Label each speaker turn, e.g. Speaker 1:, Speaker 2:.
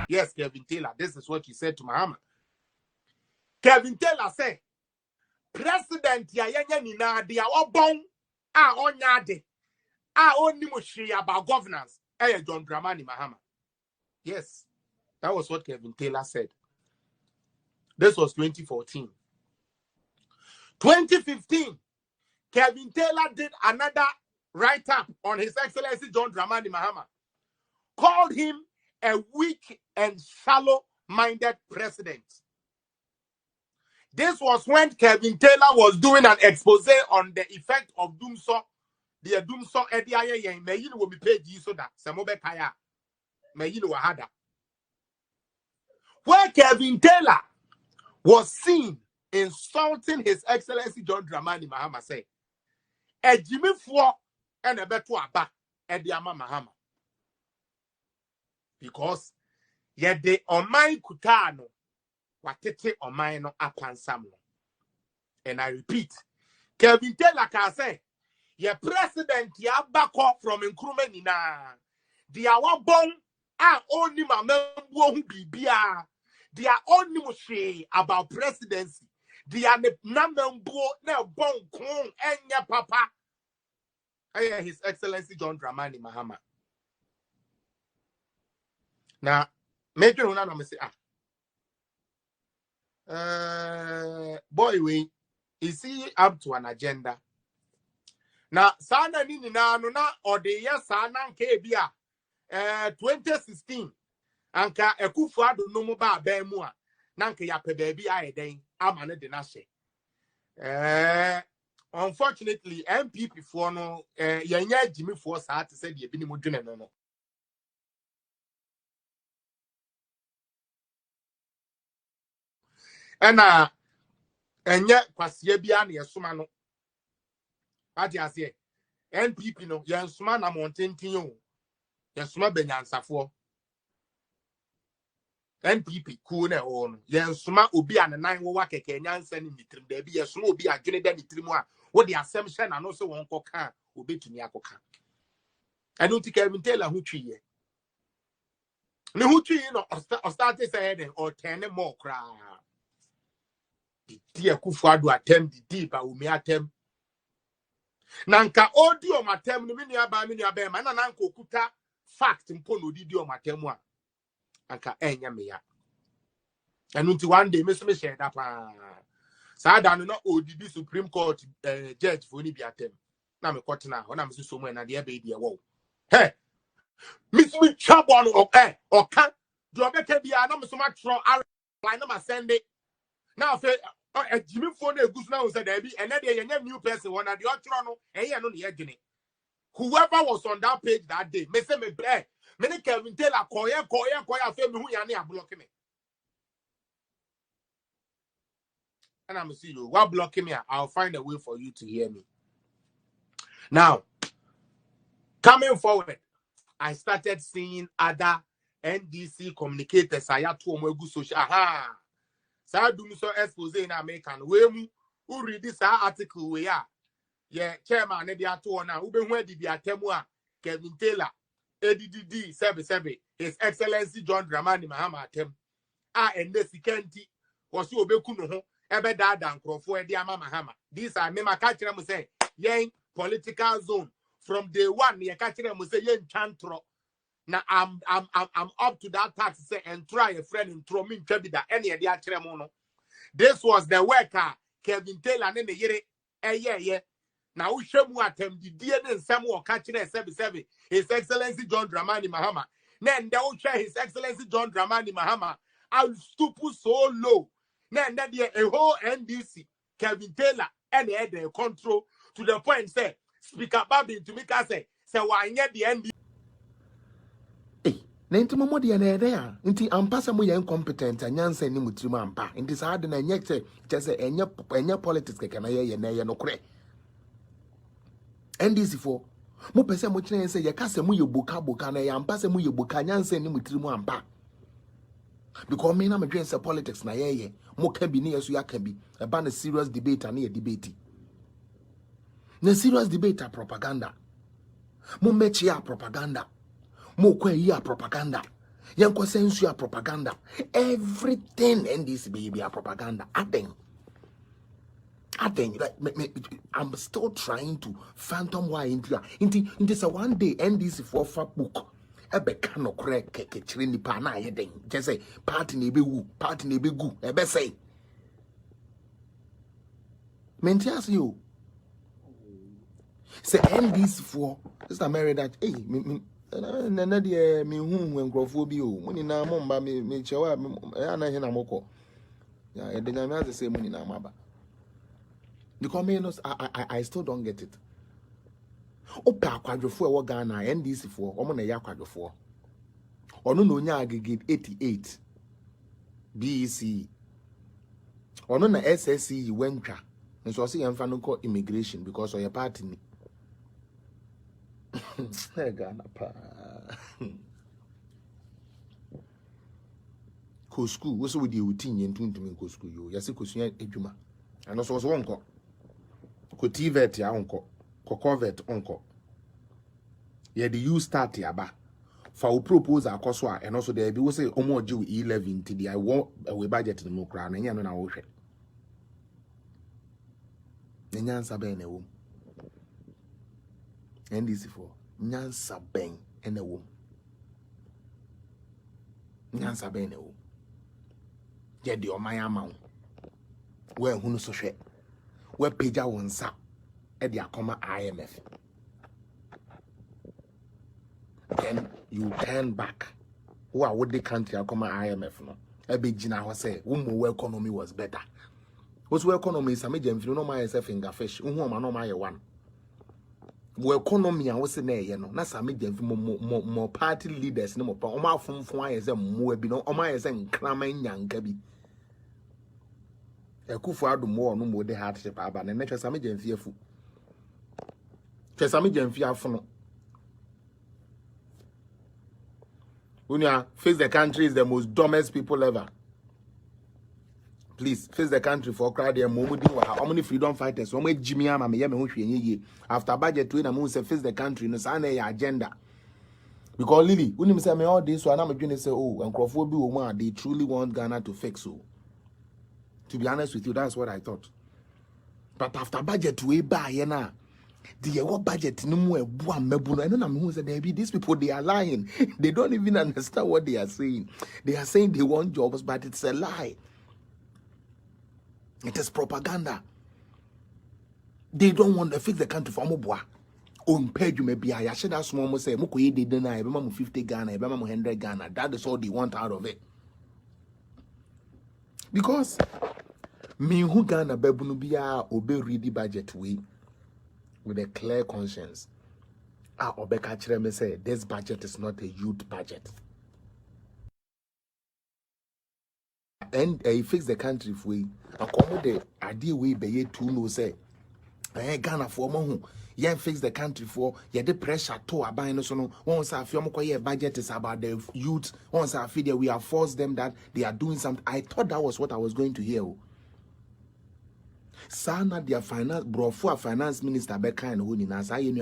Speaker 1: Yes, Kelvin Taylor. This is what he said to Mahama. Kelvin Taylor said, President Yaya Nina, they are all born, on yade, only mushi about governance. John Dramani Mahama. Yes, that was what Kelvin Taylor said. This was 2014. 2015, Kelvin Taylor did another write-up on His Excellency John Dramani Mahama. Called him a weak and shallow-minded president. This was when Kelvin Taylor was doing an expose on the effect of Doomso. The Doomso Ediaye may you will be paid so that Samobe Kaya may you wahada. Where Kelvin Taylor was seen insulting His Excellency John Dramani Mahama say, a gyimifuo and a betu aba Ediama Mahama. Because yet the Omai Kutano watete Omai no apansam. And I repeat, Kelvin Taylor can say, ye president ya back off from Nkrumah the awa bon are only my member who be bia. They are only mushe about presidency. They are the number now bon kong enya papa. His Excellency John Dramani Mahama. Now, make you know say boy we is he up to an agenda. Now, sana nini na or the year sana nkebia 2016 anka Ekufuado no mo ba bemua nanka ya pe baby aye den amane de na hye unfortunately NPP for no yanya gyimifuo saa te se de bi ni mo dwene no ena enye kwasia bia na yesoma no ati ase NPP no yensoma na montentin o yensoma benyansafo NPP cool na on yensoma obi an nan wo wakeke nyansa ni mitrim da bi yensoma obi adwene da mitrim a wo de asem hye na no so won koka obetumi akoka anu ti Kelvin Taylor hu twiye ne hu twiye no o start say den or 10 more kra di Ekufuado atem di ba umi atem nanka odi o matem no mini aba ma na nanka okuta fact mpo no di o matem a anka enya me ya enu nti one day me so me share that pa sa da no odidi Supreme Court judge for ni biatem na me kotena ho na me so mu na de be di e wo he miss me chabo no oka do obeka bia na me so ma tro line na ma send it now fe a gyimifuo na egusu na wo say da bi ene de yenye new person wona de otro no eye no ne yegene whoever was on that page that day me say me bre me ne Kelvin Taylor koye afa me hu ya na block me and I'm see you what blocking me I'll find a way for you to hear me now coming forward I started seeing other NDC communicators aya to omo egu social sa dum so expose na American we mu who read this article we ya chairman ne dia to na ube hu adi dia temu a Kelvin Taylor ADDD 77 His Excellency John Dramani Mahama atem and the security was you obeku no ho ebe dada nkrofo e dia mama Mahama these are me maka kire mu say yen political zone from day one ye ka kire mu say yen chantro na I'm up to that part to say and try a friend and throw me ntwa bi da ene ye dia kire mu no this was the worker Kelvin Taylor ne yere ye na wo hwemu atem di die ne nsem wo ka kire 77 His Excellency John Dramani Mahama na nda wo hwe His Excellency John Dramani Mahama I'll stoop so low na nda de a whole NDC Kelvin Taylor and the control to the point say Speaker Babin to make us say wanye the NDC
Speaker 2: na nti momo de na ede a nti ampasa mo ye incompetent anyansa ni mutirima ampa nti saa de na enye che enye politics keke na ye na ye no kure NDC for mo pese mo kire say ye kase mo ye boka na ye ampasa mo ye boka anyansa ni mutirima ampa because me na me dwen say politics na ye mo ka bi ne yeso ya ka bi e ba na serious debate na ye debate na serious debate a propaganda mo mechi a propaganda mo kwa yi a propaganda Yanko sense you propaganda. Everything NDC be a propaganda. I think like I'm still trying to phantom why into a one day NDC for fat book. Ebe kano crack kechiri nipa na ye den. Just say party ne be wu, party ne be gu. Ebe say. Mentias you. Say NDC for Sister Mary that hey na de me hu nkrofo bi o. Muni na mo mba me chewa ana he na moko. Ya e de na me say muni na maba. Because I still don't get it. Opa kwadwofo e wo Ghana NDC for omo na ya kwadwofo. Ono no nya agigate 88 BEC. Ono na SSC wentwa. Nso o se yemfa no ko immigration because of your party ni. Ghana pa. Ko school wo so we dey utin yen tuntumi ko school yo. Yase ko sua adwuma. Ano so so wonko. Ko TVET ya wonko. Ko covet onko. Ye the you start yaba. For we propose akoso a and also there be we say omo oje 11 ti the I want we budget no kra na nya no na wo hwe. Nyansa ben na wo. NDC for nyansa ben na wo. Nyansa ben na wo. Ye the oman ama wo. We hunu so hwe. We page wonsa e de akoma IMF. Then you turn back. Who are with the country akoma IMF no. E be gina ho say wo economy was better. What's wo economy is a jemfiri no my self finger fish. Who ma no my one. Wo economy a wo se na ye no. Na sa me jemfiri mo party leaders no mo pa. O ma fonfon aye se mo bi no. O ma aye se nkraman nyanka bi. Ekufu adu mo no mo de hardship aba na netwe sa me jemfiri afu. Twe sa me jemfiri afu no. Unia, face the country is the most dumbest people ever. Please, face the country for crowd and how many freedom fighters, so much Jimmy Ama me ye after budget to na say face the country no say na agenda. Because Lily, unim say me all this so I'm going to say oh, and Crawford be woman, they truly want Ghana to fix so. To be honest with you, that's what I thought. But after budget to buy na the what budget no more buam mebuno. I don't know who said these people they are lying. They don't even understand what they are saying. They are saying they want jobs, but it's a lie. It is propaganda. They don't want to fix the country for Mobwa. On page you may be I should have small say Mukoye did deny 50 Ghana, 100 Ghana. That is all they want out of it. Because me who Ghana bebunu biya obe ready budget we with a clear conscience. Obeka Chireme say this budget is not a youth budget. And fix the country if we accommodate idea we be too no say Ghana for mo yeah fix the country for yeah the pressure to aban no so no once I feel mo budget is about the youth once I feel we have forced them that they are doing something. I thought that was what I was going to hear. Sana their finance bro for finance minister be kind who ni na say